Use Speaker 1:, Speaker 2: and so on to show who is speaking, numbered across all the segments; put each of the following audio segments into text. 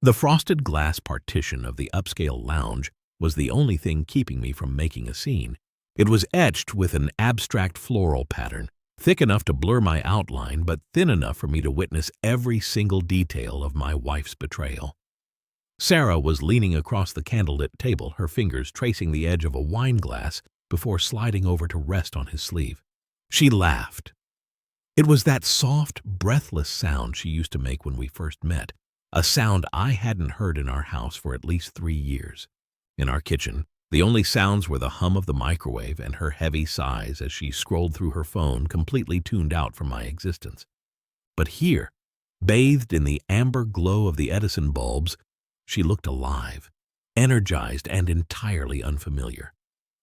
Speaker 1: The frosted glass partition of the upscale lounge was the only thing keeping me from making a scene. It was etched with an abstract floral pattern, thick enough to blur my outline but thin enough for me to witness every single detail of my wife's betrayal. Sarah was leaning across the candlelit table, her fingers tracing the edge of a wine glass before sliding over to rest on his sleeve. She laughed. It was that soft, breathless sound she used to make when we first met, a sound I hadn't heard in our house for at least 3 years. In our kitchen, the only sounds were the hum of the microwave and her heavy sighs as she scrolled through her phone, completely tuned out from my existence. But here, bathed in the amber glow of the Edison bulbs, she looked alive, energized, and entirely unfamiliar.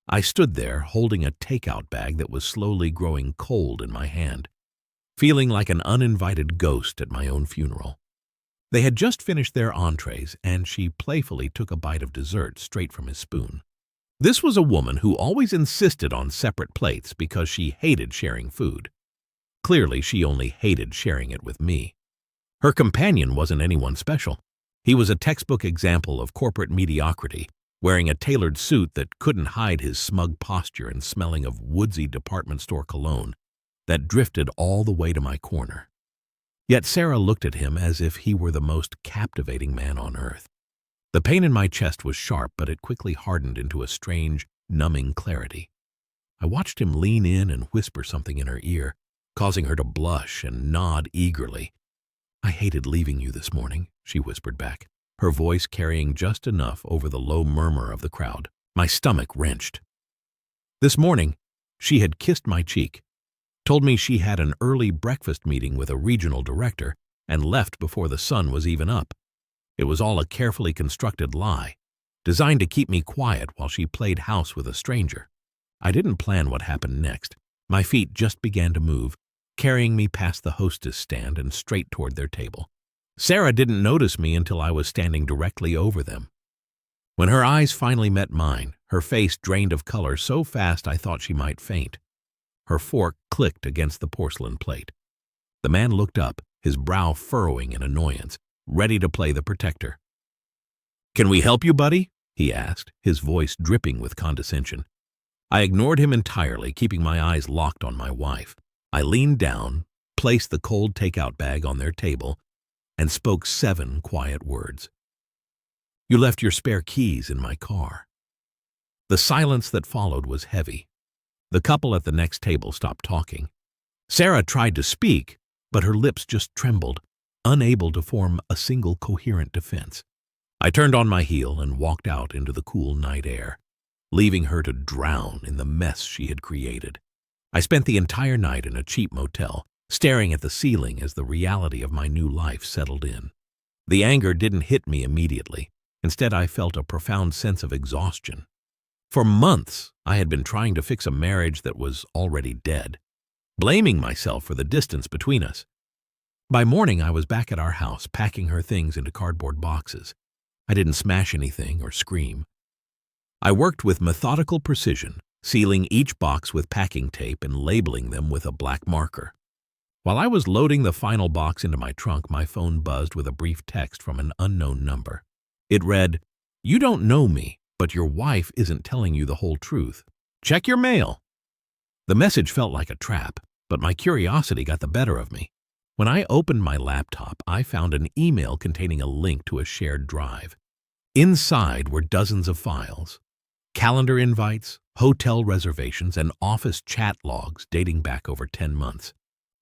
Speaker 1: I stood there holding a takeout bag that was slowly growing cold in my hand, feeling like an uninvited ghost at my own funeral. They had just finished their entrees, and she playfully took a bite of dessert straight from his spoon. This was a woman who always insisted on separate plates because she hated sharing food. Clearly, she only hated sharing it with me. Her companion wasn't anyone special. He was a textbook example of corporate mediocrity, wearing a tailored suit that couldn't hide his smug posture and smelling of woodsy department store cologne that drifted all the way to my corner. Yet Sarah looked at him as if he were the most captivating man on earth. The pain in my chest was sharp, but it quickly hardened into a strange, numbing clarity. I watched him lean in and whisper something in her ear, causing her to blush and nod eagerly. "I hated leaving you this morning," she whispered back, her voice carrying just enough over the low murmur of the crowd. My stomach wrenched. This morning, she had kissed my cheek, told me she had an early breakfast meeting with a regional director, and left before the sun was even up. It was all a carefully constructed lie, designed to keep me quiet while she played house with a stranger. I didn't plan what happened next. My feet just began to move, carrying me past the hostess stand and straight toward their table. Sarah didn't notice me until I was standing directly over them. When her eyes finally met mine, her face drained of color so fast I thought she might faint. Her fork clicked against the porcelain plate. The man looked up, his brow furrowing in annoyance, ready to play the protector. "Can we help you, buddy?" he asked, his voice dripping with condescension. I ignored him entirely, keeping my eyes locked on my wife. I leaned down, placed the cold takeout bag on their table, and spoke 7 quiet words. "You left your spare keys in my car." The silence that followed was heavy. The couple at the next table stopped talking. Sarah tried to speak, but her lips just trembled, unable to form a single coherent defense. I turned on my heel and walked out into the cool night air, leaving her to drown in the mess she had created. I spent the entire night in a cheap motel, staring at the ceiling as the reality of my new life settled in. The anger didn't hit me immediately. Instead, I felt a profound sense of exhaustion. For months, I had been trying to fix a marriage that was already dead, blaming myself for the distance between us. By morning, I was back at our house, packing her things into cardboard boxes. I didn't smash anything or scream. I worked with methodical precision, sealing each box with packing tape and labeling them with a black marker. While I was loading the final box into my trunk, my phone buzzed with a brief text from an unknown number. It read, "You don't know me, but your wife isn't telling you the whole truth. Check your mail." The message felt like a trap, but my curiosity got the better of me. When I opened my laptop, I found an email containing a link to a shared drive. Inside were dozens of files, calendar invites, hotel reservations, and office chat logs dating back over 10 months.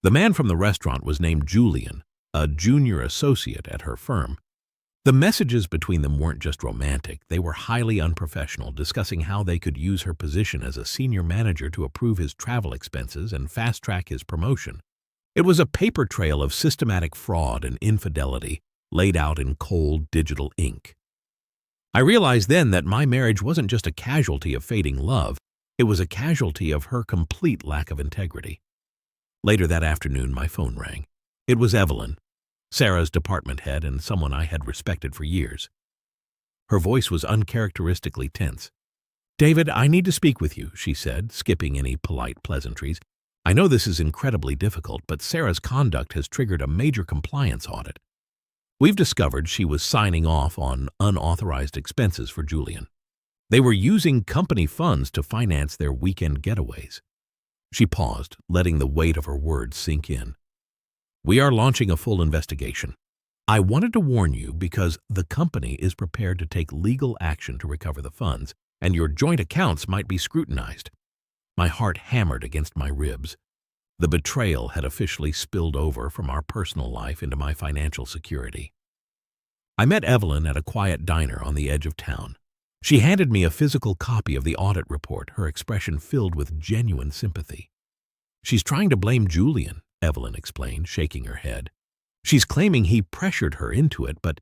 Speaker 1: The man from the restaurant was named Julian, a junior associate at her firm. The messages between them weren't just romantic, they were highly unprofessional, discussing how they could use her position as a senior manager to approve his travel expenses and fast-track his promotion. It was a paper trail of systematic fraud and infidelity laid out in cold digital ink. I realized then that my marriage wasn't just a casualty of fading love, it was a casualty of her complete lack of integrity. Later that afternoon, my phone rang. It was Evelyn, Sarah's department head and someone I had respected for years. Her voice was uncharacteristically tense. "David, I need to speak with you," she said, skipping any polite pleasantries. "I know this is incredibly difficult, but Sarah's conduct has triggered a major compliance audit." We've discovered she was signing off on unauthorized expenses for Julian. They were using company funds to finance their weekend getaways. She paused, letting the weight of her words sink in. We are launching a full investigation. I wanted to warn you because the company is prepared to take legal action to recover the funds, and your joint accounts might be scrutinized. My heart hammered against my ribs. The betrayal had officially spilled over from our personal life into my financial security. I met Evelyn at a quiet diner on the edge of town. She handed me a physical copy of the audit report, her expression filled with genuine sympathy. She's trying to blame Julian, Evelyn explained, shaking her head. She's claiming he pressured her into it, but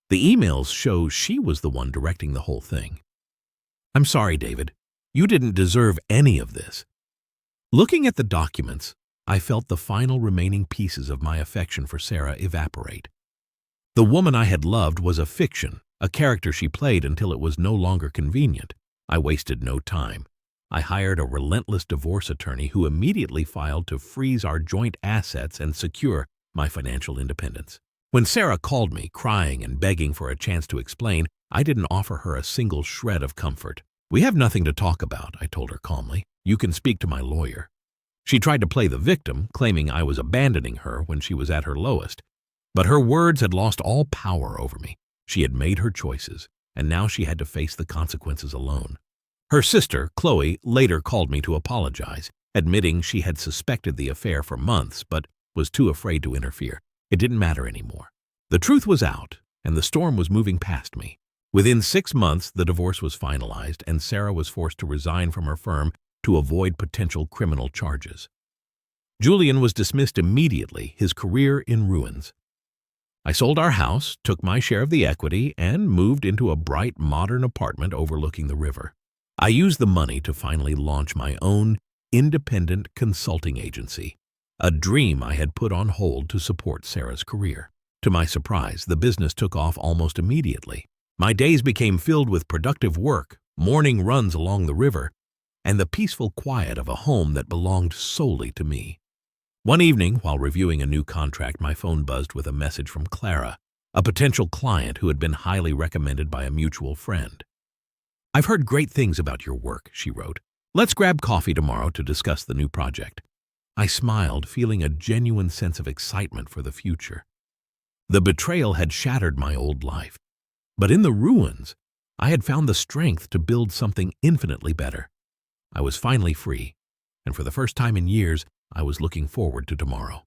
Speaker 1: the emails show she was the one directing the whole thing. I'm sorry, David. You didn't deserve any of this. Looking at the documents, I felt the final remaining pieces of my affection for Sarah evaporate. The woman I had loved was a fiction, a character she played until it was no longer convenient. I wasted no time. I hired a relentless divorce attorney who immediately filed to freeze our joint assets and secure my financial independence. When Sarah called me, crying and begging for a chance to explain, I didn't offer her a single shred of comfort. We have nothing to talk about, I told her calmly. You can speak to my lawyer. She tried to play the victim, claiming I was abandoning her when she was at her lowest. But her words had lost all power over me. She had made her choices, and now she had to face the consequences alone. Her sister, Chloe, later called me to apologize, admitting she had suspected the affair for months but was too afraid to interfere. It didn't matter anymore. The truth was out, and the storm was moving past me. Within 6 months, the divorce was finalized, and Sarah was forced to resign from her firm to avoid potential criminal charges. Julian was dismissed immediately, his career in ruins. I sold our house, took my share of the equity, and moved into a bright, modern apartment overlooking the river. I used the money to finally launch my own independent consulting agency, a dream I had put on hold to support Sarah's career. To my surprise, the business took off almost immediately. My days became filled with productive work, morning runs along the river, and the peaceful quiet of a home that belonged solely to me. One evening, while reviewing a new contract, my phone buzzed with a message from Clara, a potential client who had been highly recommended by a mutual friend. I've heard great things about your work, she wrote. Let's grab coffee tomorrow to discuss the new project. I smiled, feeling a genuine sense of excitement for the future. The betrayal had shattered my old life, but in the ruins, I had found the strength to build something infinitely better. I was finally free, and for the first time in years, I was looking forward to tomorrow.